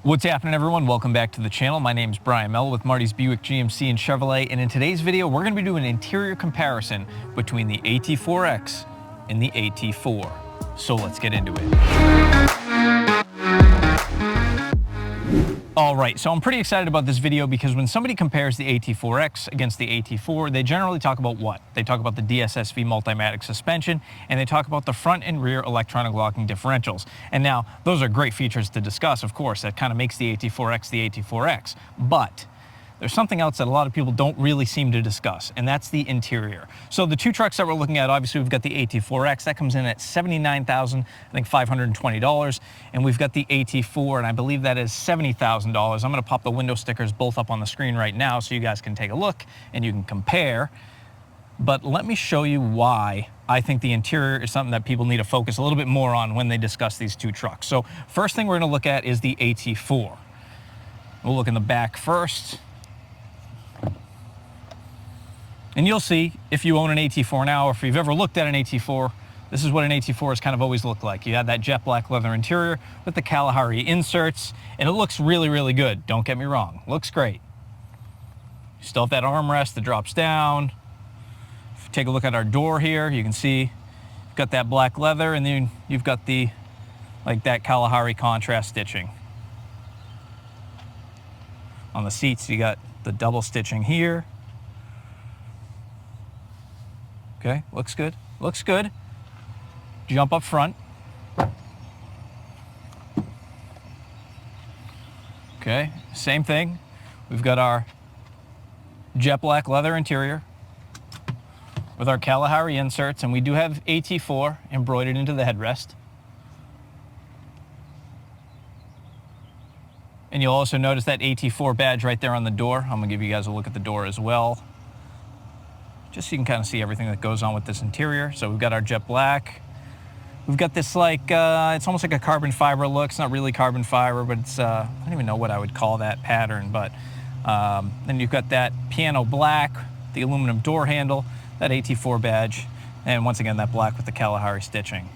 What's happening, everyone? Welcome back to the channel. My name's Brian Mell with Marty's Buick, GMC, and Chevrolet, and in today's video we're going to be doing an interior comparison between the AT4X and the AT4. So let's get into it. Alright, so I'm pretty excited about this video because when somebody compares the AT4X against the AT4, they generally talk about what? They talk about the DSSV Multimatic suspension, and they talk about the front and rear electronic locking differentials. And now, those are great features to discuss, of course. That kind of makes the AT4X the AT4X. But there's something else that a lot of people don't really seem to discuss, and that's the interior. So the two trucks that we're looking at, obviously we've got the AT4X, that comes in at $79,520, and we've got the AT4, and I believe that is $70,000. I'm gonna pop the window stickers both up on the screen right now so you guys can take a look and you can compare. But let me show you why I think the interior is something that people need to focus a little bit more on when they discuss these two trucks. So first thing we're gonna look at is the AT4. We'll look in the back first. And you'll see, if you own an AT4 now, or if you've ever looked at an AT4, this is what an AT4 has kind of always looked like. You have that jet black leather interior with the Kalahari inserts, and it looks really, really good. Don't get me wrong, looks great. You still have that armrest that drops down. If you take a look at our door here, you can see you've got that black leather, and then you've got the, like that Kalahari contrast stitching. On the seats, you got the double stitching here. Okay, looks good, looks good. Jump up front. Okay, same thing. We've got our jet black leather interior with our Kalahari inserts, and we do have AT4 embroidered into the headrest. And you'll also notice that AT4 badge right there on the door. I'm gonna give you guys a look at the door as well, just so you can kind of see everything that goes on with this interior. So we've got our jet black. We've got this like, it's almost like a carbon fiber look. It's not really carbon fiber, but it's, I don't even know what I would call that pattern, but then you've got that piano black, the aluminum door handle, that AT4 badge, and once again, that black with the Kalahari stitching.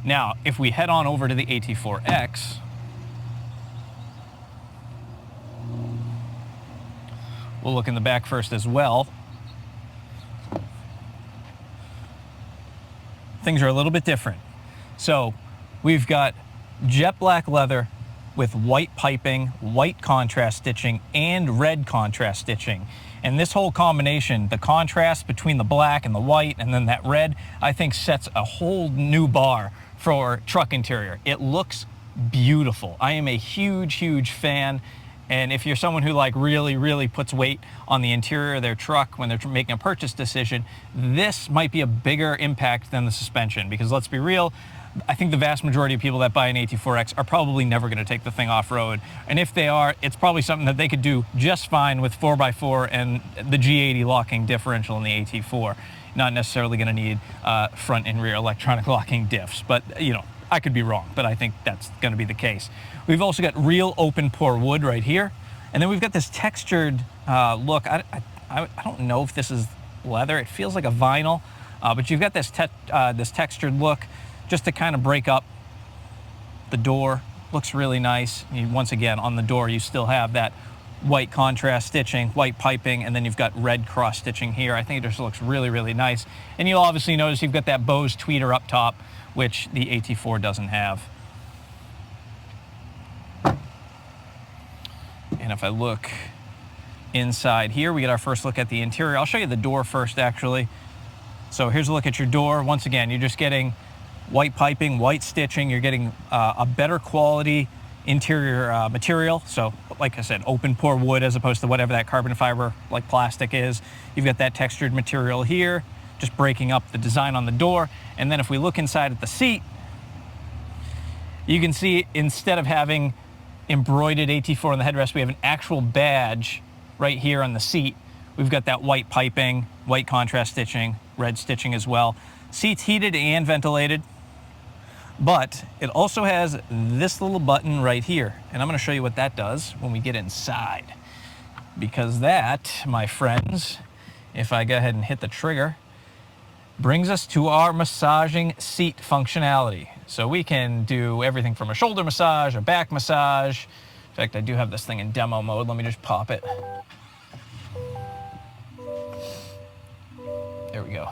Now, if we head on over to the AT4X, we'll look in the back first as well. Things are a little bit different. So we've got jet black leather with white piping, white contrast stitching, and red contrast stitching. And this whole combination, the contrast between the black and the white and then that red, I think sets a whole new bar for truck interior. It looks beautiful. I am a huge, huge fan. And if you're someone who like really puts weight on the interior of their truck when they're making a purchase decision, this might be a bigger impact than the suspension, because let's be real, I think the vast majority of people that buy an AT4X are probably never going to take the thing off-road. And if they are, it's probably something that they could do just fine with 4x4 and the G80 locking differential in the AT4. Not necessarily going to need front and rear electronic locking diffs, but you know, I could be wrong, but I think that's going to be the case. We've also got real open pore wood right here, and then we've got this textured look. I don't know if this is leather. It feels like a vinyl, but you've got this this textured look just to kind of break up the door. Looks really nice. Once again, on the door, you still have that white contrast stitching, white piping, and then you've got red cross stitching here. I think it just looks really nice. And you'll obviously notice you've got that Bose tweeter up top, which the AT4 doesn't have. And if I look inside here, we get our first look at the interior. I'll show you the door first, actually. So here's a look at your door. Once again, you're just getting white piping, white stitching. You're getting a better quality interior material. So like I said, open pore wood as opposed to whatever that carbon fiber like plastic is. You've got that textured material here, just breaking up the design on the door. And then if we look inside at the seat, you can see instead of having embroidered AT4 on the headrest, we have an actual badge right here on the seat. We've got that white piping, white contrast stitching, red stitching as well. Seat's heated and ventilated, but it also has this little button right here. And I'm gonna show you what that does when we get inside. Because that, my friends, if I go ahead and hit the trigger, brings us to our massaging seat functionality. So we can do everything from a shoulder massage, a back massage, In fact, I do have this thing in demo mode. Let me just pop it. There we go.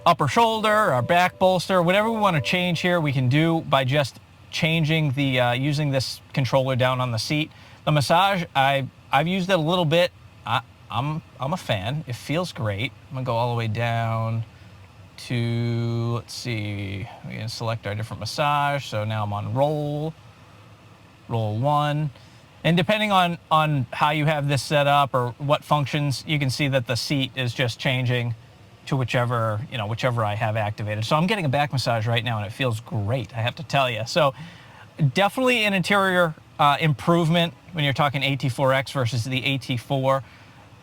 Upper shoulder, our back bolster, whatever we want to change here, we can do by just changing the, using this controller down on the seat. The massage, I've used it a little bit. I'm a fan. It feels great. I'm gonna go all the way down to, let's see, we can select our different massage. So now I'm on roll 1. And depending on how you have this set up or what functions, you can see that the seat is just changing to whichever I have activated. So I'm getting a back massage right now and it feels great, I have to tell you. So definitely an interior improvement when you're talking AT4X versus the AT4.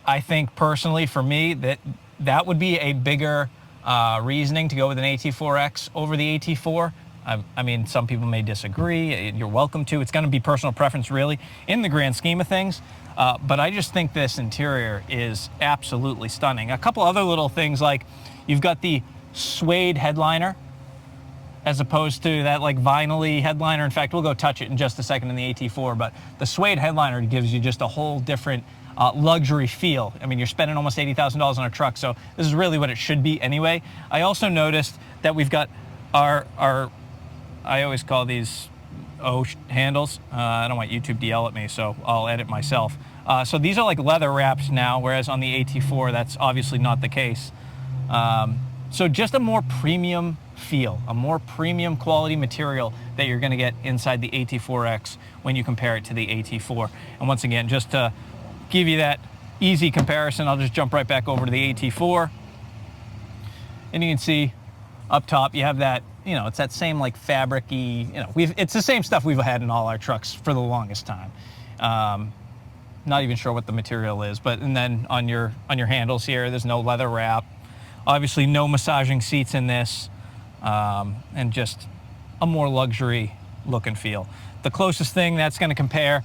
I think personally for me that would be a bigger reasoning to go with an AT4X over the AT4. I mean, some people may disagree. You're welcome to. It's going to be personal preference, really, in the grand scheme of things. But I just think this interior is absolutely stunning. A couple other little things, like you've got the suede headliner as opposed to that like vinyl-y headliner. In fact, we'll go touch it in just a second in the AT4, but the suede headliner gives you just a whole different luxury feel. I mean, you're spending almost $80,000 on a truck, so this is really what it should be anyway. I also noticed that we've got our I always call these O handles. I don't want YouTube to yell at me, so I'll edit myself. So these are like leather wraps now, whereas on the AT4, that's obviously not the case. So just a more premium feel, a more premium quality material that you're gonna get inside the AT4X when you compare it to the AT4. And once again, just to give you that easy comparison, I'll just jump right back over to the AT4. And you can see up top, you have that, you know, it's that same like fabric-y, you know, it's the same stuff we've had in all our trucks for the longest time. Not even sure what the material is, but and then on your handles here, there's no leather wrap. Obviously no massaging seats in this, and just a more luxury look and feel. The closest thing that's going to compare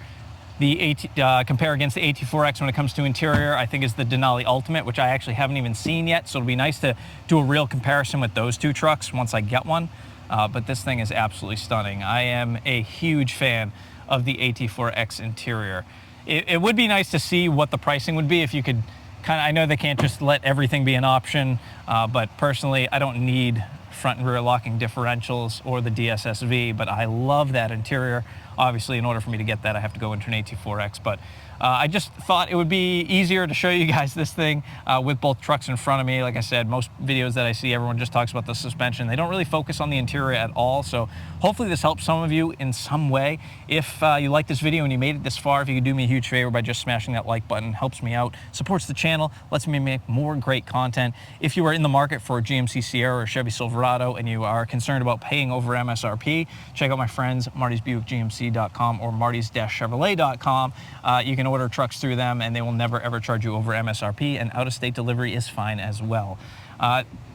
against the AT4X when it comes to interior, I think, is the Denali Ultimate, which I actually haven't even seen yet. So it'll be nice to do a real comparison with those two trucks once I get one. But this thing is absolutely stunning. I am a huge fan of the AT4X interior. It would be nice to see what the pricing would be if you could kind of, I know they can't just let everything be an option, but personally, I don't need front and rear locking differentials or the DSSV, but I love that interior. Obviously, in order for me to get that, I have to go into an AT4X, but I just thought it would be easier to show you guys this thing with both trucks in front of me. Like I said, most videos that I see, everyone just talks about the suspension. They don't really focus on the interior at all, so hopefully this helps some of you in some way. If you like this video and you made it this far, if you could do me a huge favor by just smashing that like button, helps me out, supports the channel, lets me make more great content. If you are in the market for a GMC Sierra or Chevy Silverado and you are concerned about paying over MSRP, check out my friends martysbuickgmc.com or martys-chevrolet.com. You can order trucks through them and they will never ever charge you over MSRP, and out-of-state delivery is fine as well.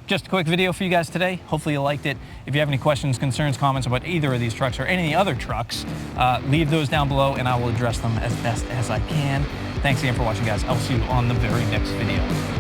Just a quick video for you guys today. Hopefully you liked it. If you have any questions, concerns, comments about either of these trucks or any other trucks, leave those down below and I will address them as best as I can. Thanks again for watching, guys. I'll see you on the very next video.